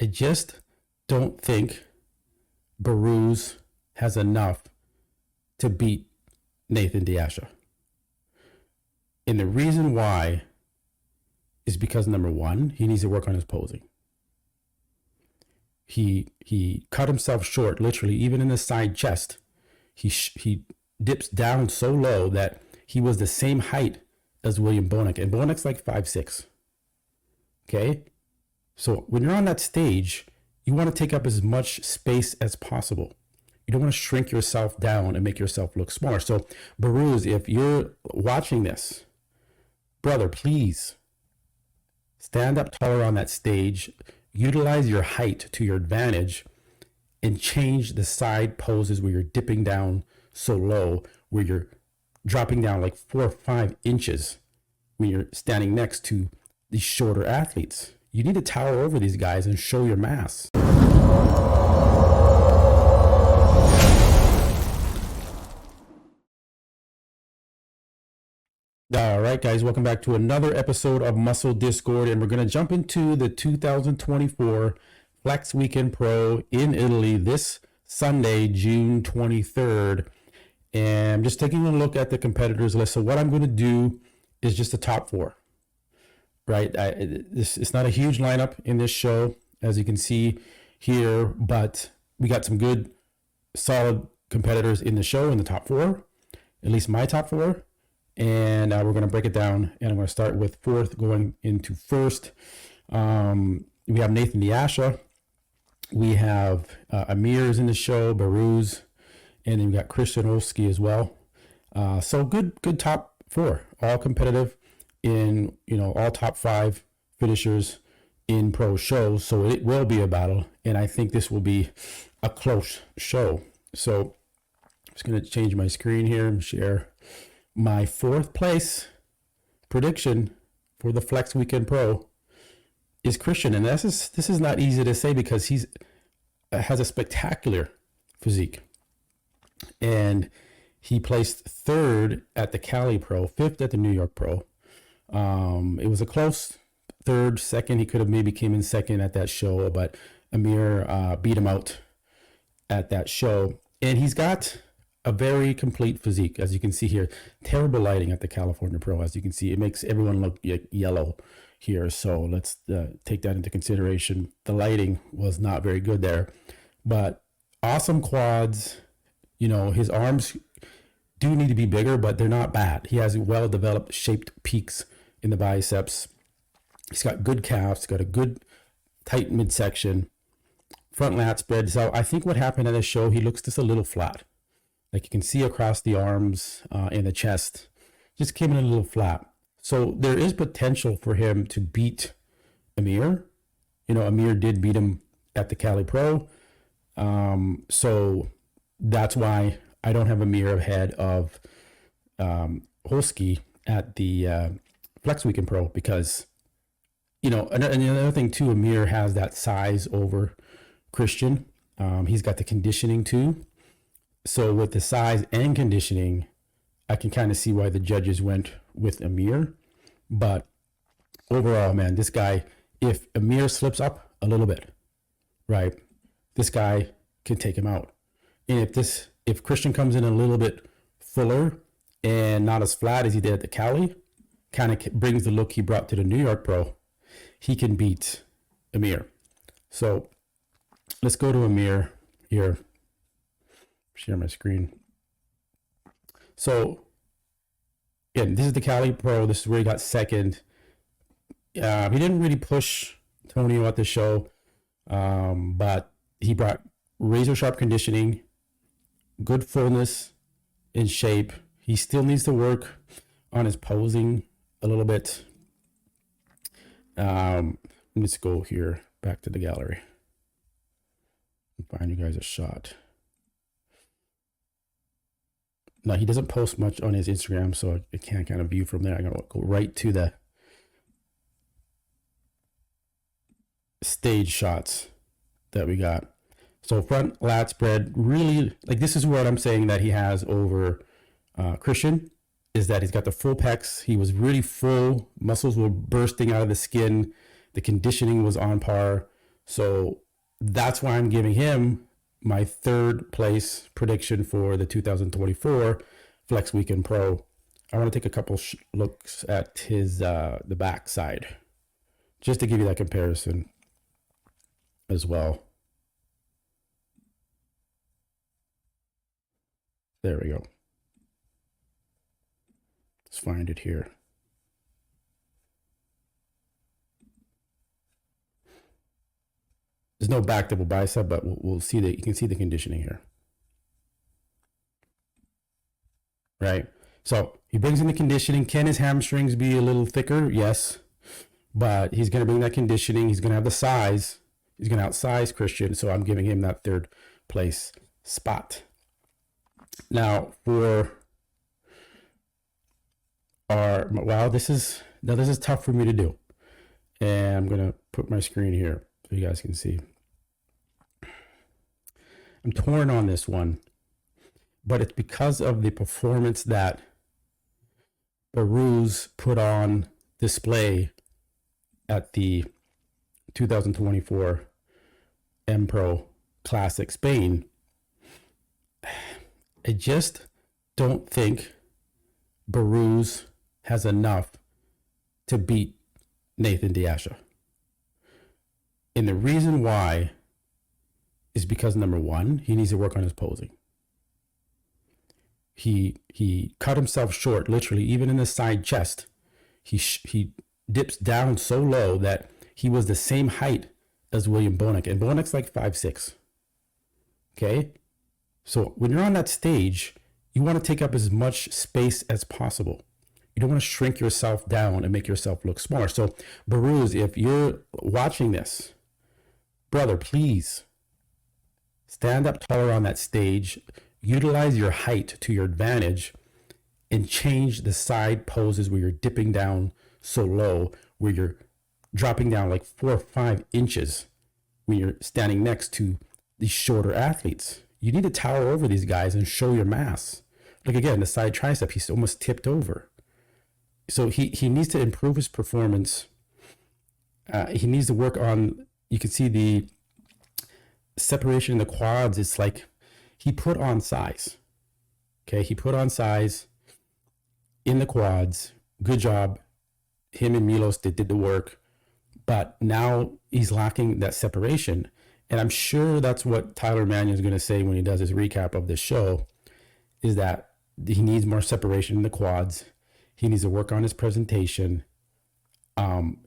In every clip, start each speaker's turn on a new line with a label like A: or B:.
A: I just don't think Behrooz has enough to beat Nathan D'Asha. And the reason why is because, number one, he needs to work on his posing. He cut himself short, literally, even in the side chest. He dips down so low that he was the same height as William Bonac, and Bonac's like 5'6". Okay, so when you're on that stage, you want to take up as much space as possible. You don't want to shrink yourself down and make yourself look smaller. So Behrooz, if you're watching this, brother, please stand up taller on that stage, utilize your height to your advantage, and change the side poses where you're dipping down so low, where you're dropping down like 4 or 5 inches when you're standing next to these shorter athletes. You need to tower over these guys and show your mass. All right, guys, welcome back to another episode of Muscle Discord, and we're going to jump into the 2024 Flex Weekend Pro in Italy this Sunday, June 23rd. And I'm just taking a look at the competitors list. So what I'm going to do is just the top 4, right? It's not a huge lineup in this show, as you can see here, but we got some good, solid competitors in the show in the top 4, at least my top 4. And we're going to break it down, and I'm going to start with 4th going into 1st. We have Nathan D'Asha. We have Amir's in the show, Behrooz, and then we got Christian Olski as well. So good top 4, all competitive in, all top 5 finishers in pro shows. So it will be a battle, and I think this will be a close show. So I'm just going to change my screen here and share my 4th place prediction for the Flex Weekend Pro is Christian. And this is not easy to say because he's has a spectacular physique. And he placed 3rd at the Cali Pro, 5th at the New York Pro. It was a close 3rd, 2nd. He could have maybe came in 2nd at that show, but Amir beat him out at that show. And he's got a very complete physique, as you can see here. Terrible lighting at the California Pro, as you can see. It makes everyone look yellow here, so let's take that into consideration. The lighting was not very good there, but awesome quads. His arms do need to be bigger, but they're not bad. He has well-developed shaped peaks in the biceps. He's got good calves, got a good tight midsection, front lat spread. So I think what happened at this show, he looks just a little flat. Like you can see across the arms and the chest, just came in a little flat. So there is potential for him to beat Amir. Amir did beat him at the Cali Pro. So that's why I don't have Amir ahead of Holski at the Flex Weekend Pro, because, and another thing too, Amir has that size over Christian. He's got the conditioning too. So with the size and conditioning, I can kind of see why the judges went with Amir. But overall, man, this guy, if Amir slips up a little bit, right, this guy can take him out. And if Christian comes in a little bit fuller and not as flat as he did at the Cali, kind of brings the look he brought to the New York Pro, he can beat Amir. So let's go to Amir here. Share my screen. So again, this is the Cali Pro. This is where he got 2nd. He didn't really push Tonio at the show, but he brought razor sharp conditioning, good fullness in shape. He still needs to work on his posing a little bit. Let's go here back to the gallery and find you guys a shot. No, he doesn't post much on his Instagram, so I can't kind of view from there. I'm going to go right to the stage shots that we got. So front lat spread, really, like this is what I'm saying that he has over Christian, is that he's got the full pecs. He was really full. Muscles were bursting out of the skin. The conditioning was on par. So that's why I'm giving him my third place prediction for the 2024 Flex Weekend Pro. I want to take a couple looks at his the back side just to give you that comparison as well. There we go. Let's find it here. There's no back double bicep, but we'll see that you can see the conditioning here. Right? So he brings in the conditioning. Can his hamstrings be a little thicker? Yes. But he's going to bring that conditioning. He's going to have the size. He's going to outsize Christian. So I'm giving him that third place spot. Now for our, wow, this is tough for me to do. And I'm going to put my screen here so you guys can see. I'm torn on this one, but it's because of the performance that Behrooz put on display at the 2024 M Pro Classic Spain. I just don't think Behrooz has enough to beat Nathan D'Asha. And the reason why is because, number one, he needs to work on his posing. He cut himself short, literally, even in the side chest. He dips down so low that he was the same height as William Bonac. And Bonac's like 5'6". Okay? So when you're on that stage, you want to take up as much space as possible. You don't want to shrink yourself down and make yourself look smaller. So Behrooz, if you're watching this, brother, please stand up taller on that stage, utilize your height to your advantage, and change the side poses where you're dipping down so low, where you're dropping down like 4 or 5 inches when you're standing next to these shorter athletes. You need to tower over these guys and show your mass. Like again, the side tricep, he's almost tipped over. So he needs to improve his performance. He needs to work on, you can see the separation in the quads. It's like he put on size. Okay, he put on size in the quads. Good job. Him and Milos, they did the work. But now he's lacking that separation. And I'm sure that's what Tyler Mannion is going to say when he does his recap of this show, is that he needs more separation in the quads. He needs to work on his presentation. And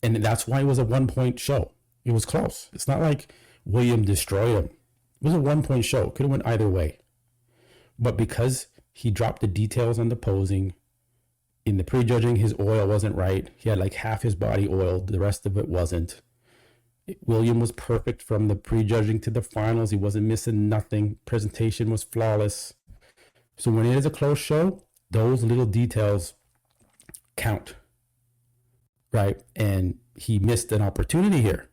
A: that's why it was a 1-point show. It was close. It's not like William destroyed him. It was a 1-point show. Could have went either way. But because he dropped the details on the posing, in the prejudging, his oil wasn't right. He had like half his body oiled. The rest of it wasn't. William was perfect from the prejudging to the finals. He wasn't missing nothing. Presentation was flawless. So when it is a close show, those little details count, right? And he missed an opportunity here,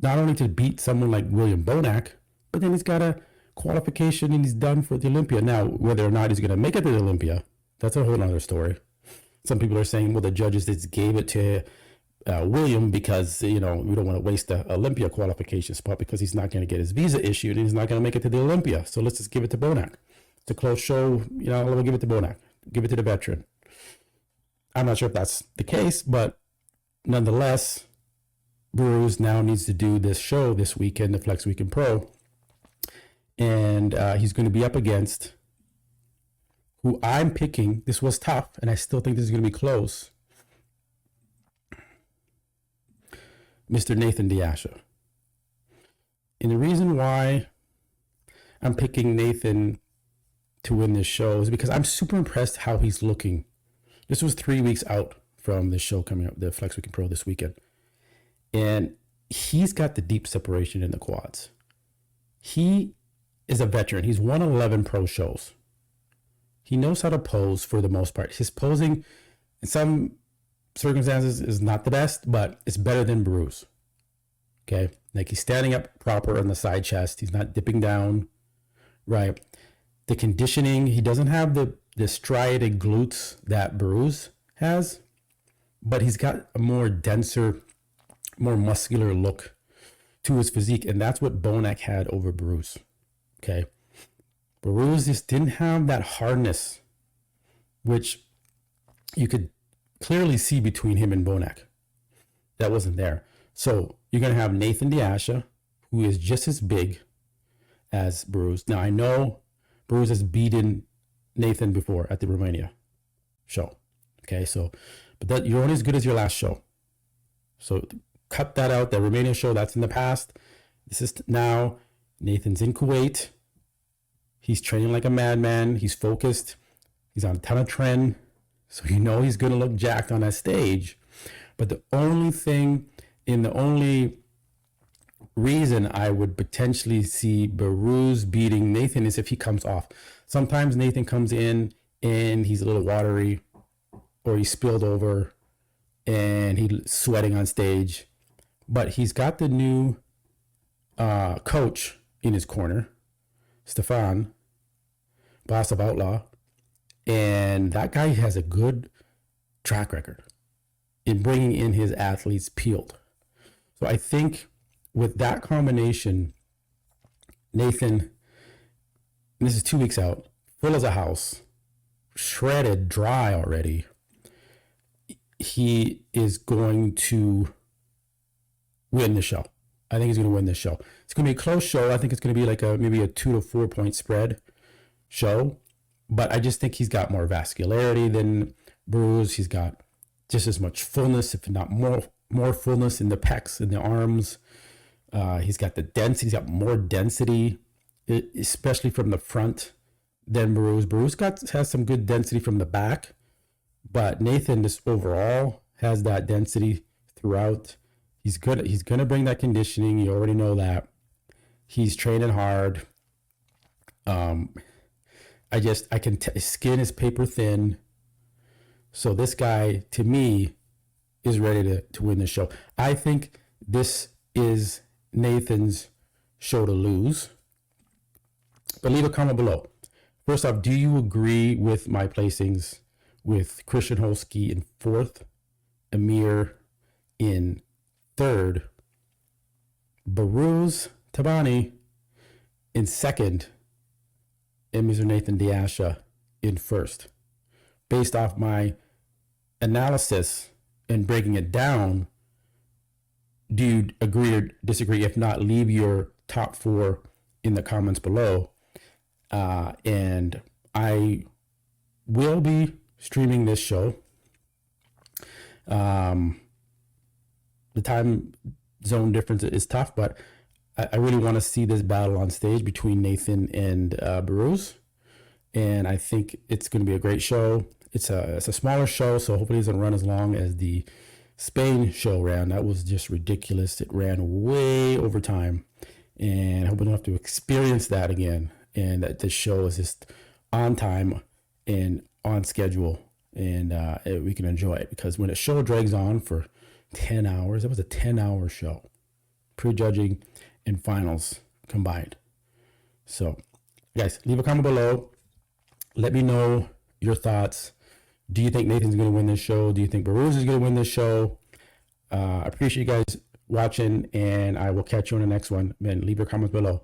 A: not only to beat someone like William Bonac, but then he's got a qualification and he's done for the Olympia. Now, whether or not he's going to make it to the Olympia, that's a whole other story. Some people are saying, well, the judges just gave it to William because, we don't want to waste the Olympia qualification spot because he's not going to get his visa issued and he's not going to make it to the Olympia. So let's just give it to Bonac. It's a close show. We'll give it to Bonac. Give it to the veteran. I'm not sure if that's the case, but nonetheless, Behrooz now needs to do this show this weekend, the Flex Weekend Pro. And he's going to be up against who I'm picking. This was tough, and I still think this is going to be close. Mr. Nathan D'Asha. And the reason why I'm picking Nathan to win this show is because I'm super impressed how he's looking. This was 3 weeks out from the show coming up, the Flex Weekend Pro this weekend. And he's got the deep separation in the quads. He is a veteran. He's won 11 pro shows. He knows how to pose for the most part. His posing, in some circumstances, is not the best, but it's better than Behrooz. Okay? Like he's standing up proper on the side chest. He's not dipping down, right? The conditioning, he doesn't have the striated glutes that Behrooz has, but he's got a more denser, more muscular look to his physique, and that's what Bonac had over Behrooz. Okay, Behrooz just didn't have that hardness, which you could clearly see between him and Bonac. That wasn't there. So you're going to have Nathan D'Asha, who is just as big as Behrooz. Now, I know Behrooz has beaten Nathan before at the Romania show. Okay, so, but that you're only as good as your last show. So cut that out. That Romania show, that's in the past. This is now. Nathan's in Kuwait. He's training like a madman. He's focused. He's on a ton of tren. So you know he's going to look jacked on that stage. But the only reason I would potentially see Behrooz beating Nathan is if he comes off. Sometimes Nathan comes in and he's a little watery, or he's spilled over and he's sweating on stage. But he's got the new coach in his corner, Stefan, boss of Outlaw. And that guy has a good track record in bringing in his athletes peeled. So I think with that combination, Nathan, and this is 2 weeks out, full as a house, shredded, dry already, he is going to win the show. I think he's going to win this show. It's going to be a close show. I think it's going to be like maybe a 2 to 4 point spread show. But I just think he's got more vascularity than Behrooz. He's got just as much fullness, if not more fullness in the pecs and the arms. He's got the density. He's got more density, especially from the front than Behrooz. Behrooz has some good density from the back, but Nathan just overall has that density throughout. He's good. He's going to bring that conditioning. You already know that. He's training hard. His skin is paper thin. So this guy, to me, is ready to win the show. I think this is Nathan's show to lose. But leave a comment below. First off, do you agree with my placings with Christian Holski in 4th, Amir in 3rd, Behrooz Tabani in 2nd, and Mr. Nathan D'Asha in 1st? Based off my analysis and breaking it down, do you agree or disagree? If not, leave your top 4 in the comments below. And I will be streaming this show. The time zone difference is tough, but I really want to see this battle on stage between Nathan and Behrooz. And I think it's going to be a great show. It's a smaller show, so hopefully it doesn't run as long as the Spain show ran. That was just ridiculous. It ran way over time, and I hope we don't have to experience that again. And that this show is just on time and on schedule, and we can enjoy it. Because when a show drags on for 10 hours, it was a 10-hour show, pre-judging and finals combined. So, guys, leave a comment below. Let me know your thoughts. Do you think Nathan's going to win this show? Do you think Behrooz is going to win this show? I appreciate you guys watching, and I will catch you on the next one. Man, leave your comments below.